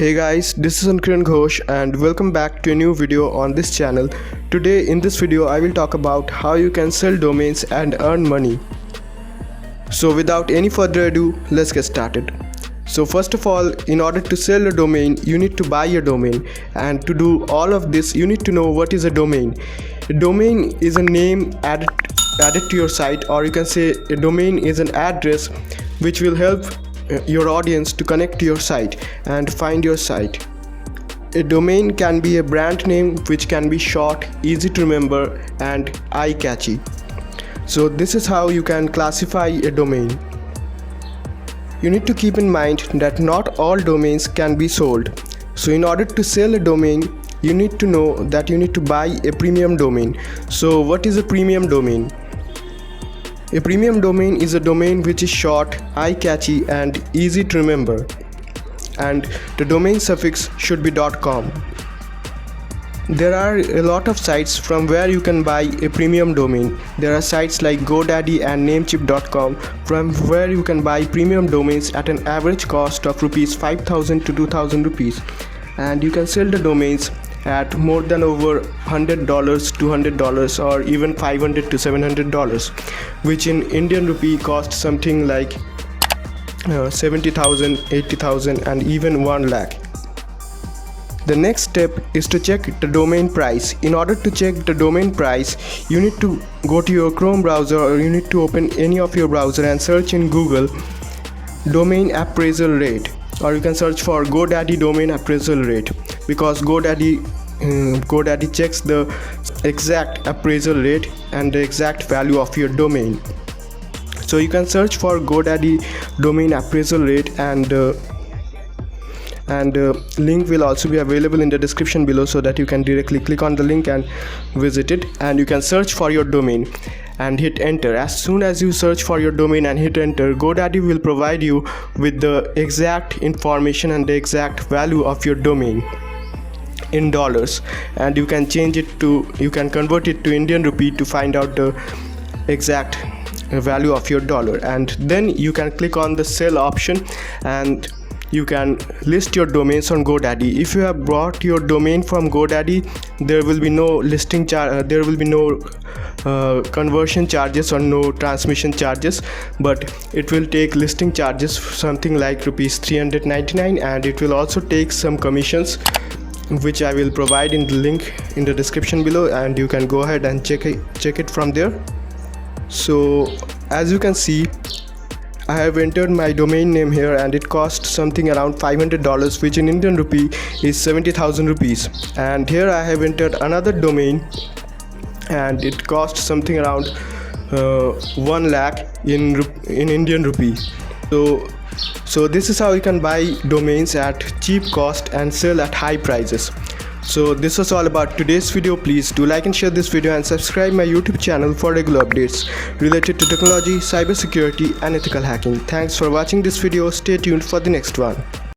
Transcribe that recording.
Hey guys, this is Anukiran Ghosh and welcome back to a new video on this channel. Today in this video I will talk about how you can sell domains and earn money. So without any further ado, let's get started. So first of all, in order to sell a domain, you need to buy a domain, and to do all of this you need to know what is a domain. A domain is a name added to your site, or you can say a domain is an address which will help your audience to connect to your site and find your site. A domain can be a brand name which can be short, easy to remember and eye-catchy. So this is how you can classify a domain. You need to keep in mind that not all domains can be sold. So in order to sell a domain, you need to know that you need to buy a premium domain. So what is a premium domain? A premium domain is a domain which is short, eye-catchy and easy to remember, and the domain suffix should be .com. There are a lot of sites from where you can buy a premium domain. There are sites like GoDaddy and Namecheap.com from where you can buy premium domains at an average cost of rupees 5,000 to 2,000 rupees, and you can sell the domains at more than over $100, $200 or even $500 to $700, which in Indian rupee costs something like 70,000, 80,000 and even 1 lakh. The next step is to check the domain price. In order to check the domain price, you need to go to your Chrome browser, or you need to open any of your browser and search in Google domain appraisal rate, or you can search for GoDaddy domain appraisal rate, because GoDaddy checks the exact appraisal rate and the exact value of your domain. So you can search for GoDaddy domain appraisal rate, and link will also be available in the description below, so that you can directly click on the link and visit it, and you can search for your domain and hit enter. As soon as you search for your domain and hit enter, GoDaddy will provide you with the exact information and the exact value of your domain in dollars, and you can convert it to Indian rupee to find out the exact value of your dollar, and then you can click on the sell option and you can list your domains on GoDaddy. If you have bought your domain from GoDaddy, there will be no listing charge, there will be no conversion charges or no transmission charges, but it will take listing charges something like rupees 399, and it will also take some commissions, which I will provide in the link in the description below, and you can go ahead and check it from there. So as you can see, I have entered my domain name here, and it cost something around $500, which in Indian rupee is 70,000 rupees. And here I have entered another domain, and it cost something around 1 lakh in Indian rupee. So this is how you can buy domains at cheap cost and sell at high prices. So this was all about today's video. Please do like and share this video and subscribe my YouTube channel for regular updates related to technology, cybersecurity and ethical hacking. Thanks for watching this video. Stay tuned for the next one.